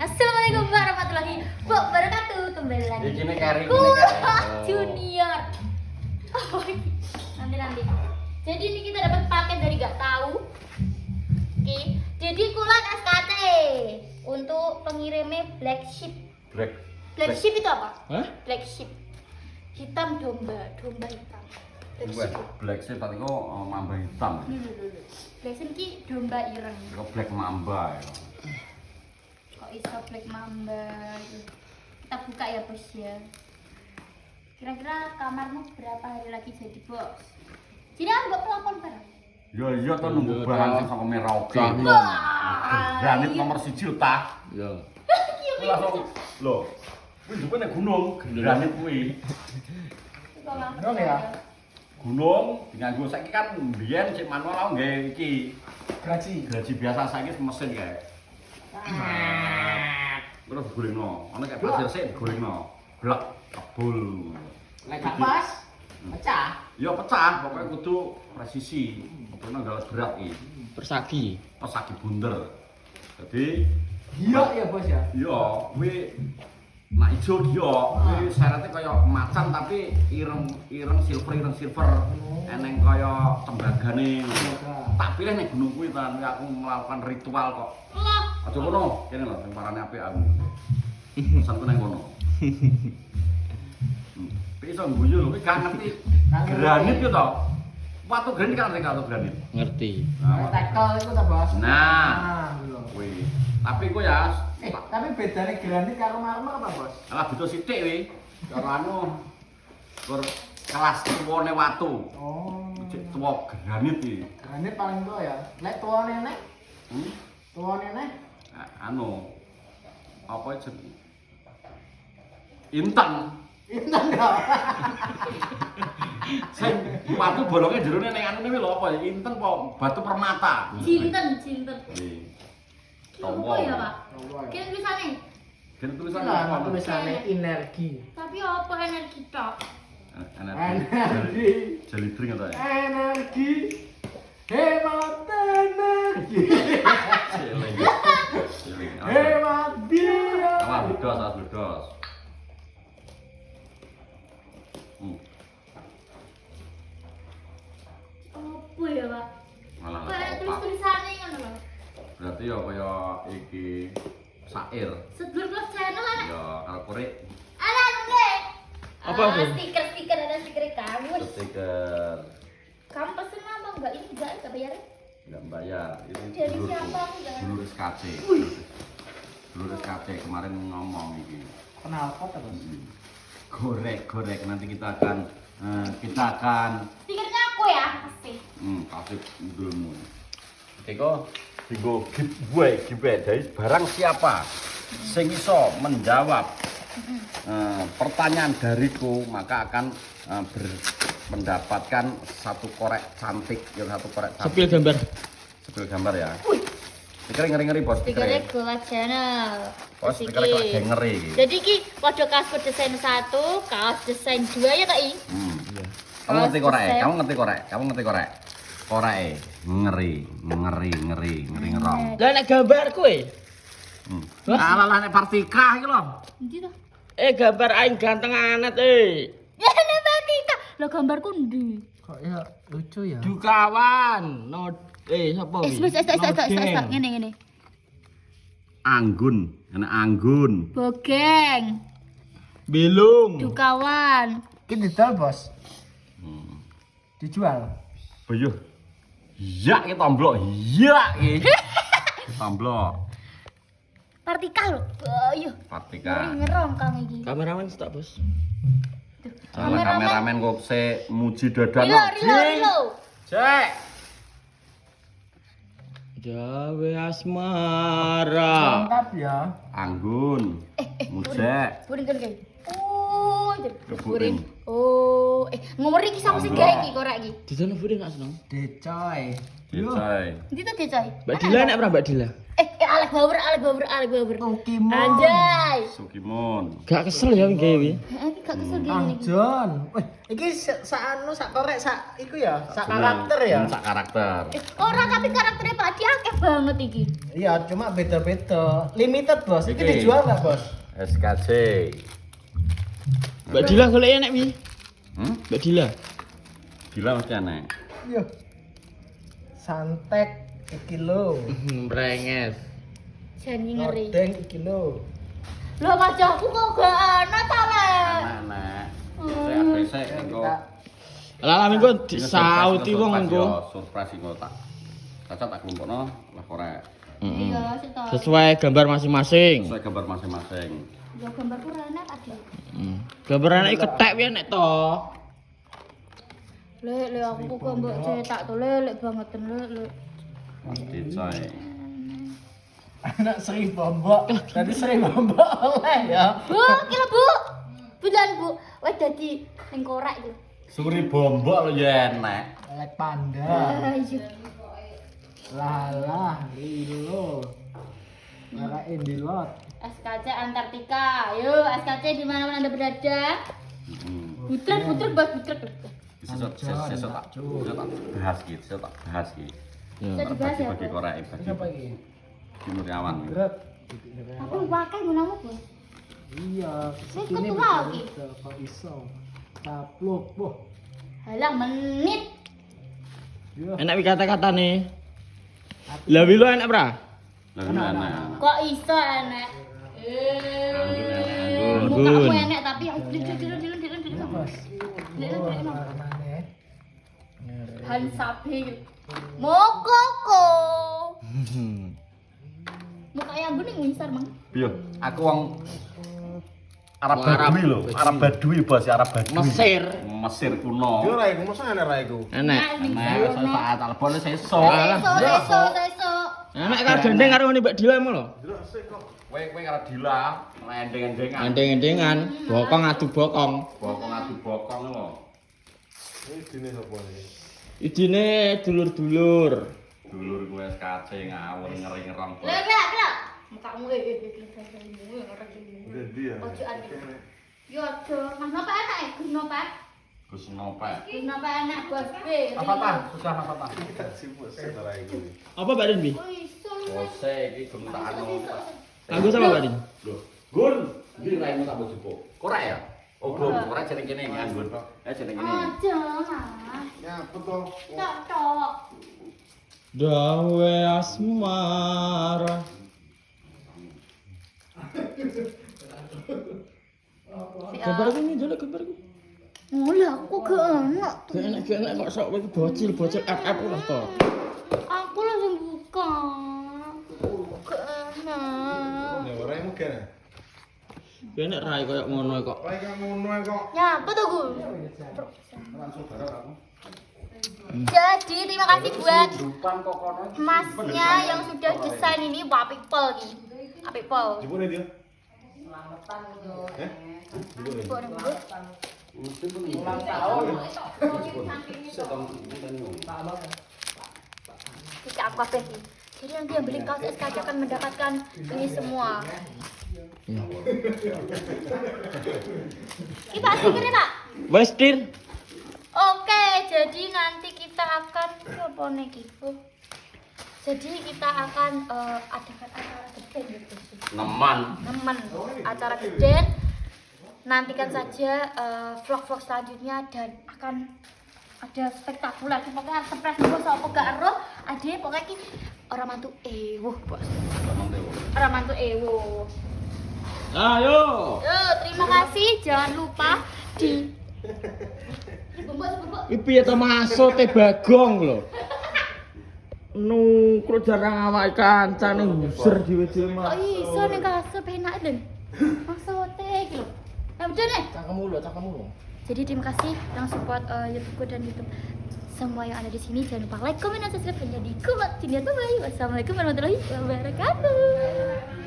Assalamualaikum warahmatullahi wabarakatuh. Kembali lagi Junior. Nanti. Jadi ini kita dapat paket dari gak tahu. Oke. Jadi kulan SKT untuk pengirimnya Black Sheep. Black Sheep itu apa? Hah? Black Sheep. Hitam domba hitam. Black Sheep tadi kok mamba hitam. Black Sheep ki domba ireng. Kok black mamba ya. Kok iso black mamba gitu. Kita buka ya bos ya. Kira-kira kamarmu berapa hari lagi jadi bos? Jadi aku gak pelakon bareng. Iya tuh nunggu barang sama Merauke. Granit nomor 1 juta. Iya. Langsung lho. Kuwi juga nek gunung, granit kuwi. Gunung ya. Gunung dianggo saiki kan biyen sik manual aku nggae iki. Graji biasa saiki mesin kae. Terus digorengno. Ana kayak pasir sik digorengno. Blek kebul. Nek gak pas, pecah. Ya pecah, pokoknya kudu presisi. Pokoknya galas berat iki. Persagi. Pesagi bunder. Jadi Iya ya bos ya. iya, kuwi nak ijo dia, kuwi syaratnya kaya macan tapi ireng silver. Eneng kaya tembagane. Tak pilih ning gunung kuwi ta, aku melakukan ritual kok. Allah. Aja ngono, kene lho sing parane apik aku. Pesanku nang kono. Tapi iso guyu lho, kuwi gak ngerti. Granit yo to. Watu granit kan ngerti granit. Ngerti. Nah, Tekel itu ta bos. Nah, lho. kuwi. Tapi ku ya Tapi bedanya granit karo marmer apa bos? alah butuh sithik kuwi. Karo anu kur kelas tuwane watu. Oh. Cek tuwa granit iki. Granit paling tua ya. Nek tuane nek, Hmm? tuane nek. Anu apa jeneng? Inten. Inten ya. Sing watu bolonge jerone ning anu kuwi lho apa ya? Inten apa batu permata? Jinten. Nggih. Apa ya, Pak? Kira tulisannya. Kene tulisannya Lah, apa? tulisannya energi. Tapi apa energi tok? Energi. Jeli drink ta ya? Energi. Hemat energi. Jeling. Hemat biaya. Awas bledos. Apa ya, Pak? Malah Kayak apa? tulis-tulisannya ngono lho. Berarti ya kaya iki sair. Sedulur Club Channel ana. Ya karo korek Alah, gue. Apa, Bu? Stiker ada stiker kamu. stiker Kamu pesen apa enggak? Ini enggak bayar. enggak bayar. Ini Dari siapa aku enggak? dulur SKC. Dulur SKC kemarin ngomong iki. Kenal pot apa? Gorek nanti kita akan Stikernya aku ya, pasti. kasih dulmu. Eko digo giveaway dari barang siapa sing iso menjawab pertanyaan dariku maka akan mendapatkan satu korek cantik Sepil gambar ya. Stiker ngeri bos Stikernya stiker. Club Channel. Oh stiker kok agak ngeri iki. Jadi ki podo kasur desain 1, kaos desain 2 ya tak i? Kamu ngerti korek? Korek ngeri ngerong. Lah nek gambar kowe. Alah nek Partika iki lho. Endi to? Gambar aing ganteng anet Ya nek Batika. Lah gambarku ndi? Kok ya lucu ya? Dukawan. Sapa iki? Ngene. Anggun, enak Anggun. Bogeng, Bilung. Dukawan. Ki didol bos. Dijual. Boyo. Ya iki tomblok, ya iki. Tomblok. Partika lho. Ayo. Partika. Ngerong kang iki. Kameramen stok, Bos. Kameramen kok se muji dadan. Rilo. Cek. Jawa asmara. Lengkap ya. Anggun. Mujek. Buring kan kayak. Oh, Buring. Oh, ngomor iki sapa sing gawe iki korek iki? Disono budi gak seneng. Decoy. Cek. Endi to Decoy? Mbak Dila nek ora Mbak Dila? Ala Alek Bauer. Pokemon. Anjay. Sukimon. Gak kesel ya iki. Iki gak kesel Ah, gini. John. Wih, iki sak korek sak iku ya, sak karakter ya. Sak karakter. Orang tapi karakternya Pak Di akeh banget iki. Iya, cuma beda-beda. Limited, Bos. Iki Iki. dijual enggak, Bos? SKC. Mbak Dila golek enek wi. Mbak Dila. Gila mesti aneh. Iya. Santek iki lho. Brenges. Jani ngeri. Nodeng iki lho. Lho wajahku kok gak ana ta le. Anak-anak. Saya besek engko. Lah lami kok disauti wong engko. Surprise engko tak. Cacat tak kelompokno lah korek. Iya, sik to. Sesuai gambar masing-masing. Sesuai gambar masing-masing. Ya gambarku rene Adi. Gambar anak ketek piye nek to? Le aku kok mbok cetak to lek banget le. Mesti coy. Anak Sri Bombok. Tadi Sri Bombok oleh ya. Bu, iki lho Bu. Bulan Bu, wis dadi ning korek iki. Suri bombok lho ya enek. Elek panda. Iya. Lah, Rilo. Lara Indilot. SKC Antartika. Ayo, SKC di mana Anda berada? Butrek Bos, butrek. Sesuk tak bahas gitu, sesuk tak bahas gitu. Bisa dibahas ya. Bagi korek Siapa bagi iki? Muriawan. Gret. Aku wakai gunamu Bos. Iya, Wis ini ketua iki. kok iso. Tapluk, boh. Halah menit. Yo. Enak wi kata-katane. Lah wi lu enak pra? Lah enak. Kok iso enek? Anggun. Mukamu enek tapi Bos. Dilem. Mana? Hansabe. Mokoko. Muka yang bening winsar, Mang. Piye? Aku wong Arab Badui lho, Arab Badui bos, Arab Badui. Mesir kuno. Yo ra iku mosok ana ra iku. Enak. Enak saat telepon sesuk. Seso. Enak karo gendeng karo ngene Mbak Dila mo lho. Kowe karo Dila, endeng-endengan. Endeng-endengan, bokong adu bokong. Bokong adu bokong lho. Iki dine sapa iki? Idine dulur-dulur. Dulur gue SKC ngawur ngeri-ngerong. Lek. Mukamu Ndi ya? Ojo ati. Yo ojo. Mas napa enak ya? Gus napa? Gus Nopek. Gus napa enak Bos B. Apa ta? Susah apa ta? Gak sibuk ra iku. Apa Mbak Rin bi? Oh iso. Bose iki gun tak anu. Kanggo sama Mbak Rin? Lho, Gun, iki raimu tak bojoku. Korek ya? Oh, belum, korek jeneng kene iki Gun. Jeneng kene. Aja, Mas. Ya, betul. Tok. Dawe asmara. Gambar aku ini jelek gambar aku. Mulai aku gak enak. Gak enak kok sok kowe bocil FF lah to. Aku langsung buka. Gak enak. Ya ora iku kene. Gak enak rai koyo ngono kok. Ora iku ngono kok. Ya, betul Gus. Langsung barang aku. Jadi terima kasih buat Dupan kok kono. masnya yang sudah desain ini Pak People nih. Pak People. Jebule dia. Eh? Ibu nih, Bu. Mesti pun ulang tahun. Kita aku apa sih? Jadi nanti yang beli kaos SKJ akan mendapatkan ini semua. Ini Pak Sikir Pak. Wes Dir. Oke, jadi nanti kita akan apa nih gitu. Jadi kita akan adakan acara gede gitu. Neman. Teman acara gede. Nantikan saja vlog-vlog selanjutnya dan akan ada spektakuler. Pokoknya surprise gue soal gak ero. Ade pokoknya ki orang mantu ewuh, Bos. Orang mantu ewuh. Ayo. Yo, terima kasih. Jangan lupa di Iki piye to masuk te bagong lho. Nu kro jarang awake kancane nguser dhewe-dhewe kok mah. iso ning kasur penak den. Maksude iki lho. Betul nih. Cangkemmu lho. Jadi terima kasih yang support YouTubeku dan YouTube semua yang ada di sini. Jangan lupa like, comment, dan subscribe. Jadi kuat. Bye. Wassalamualaikum warahmatullahi wabarakatuh.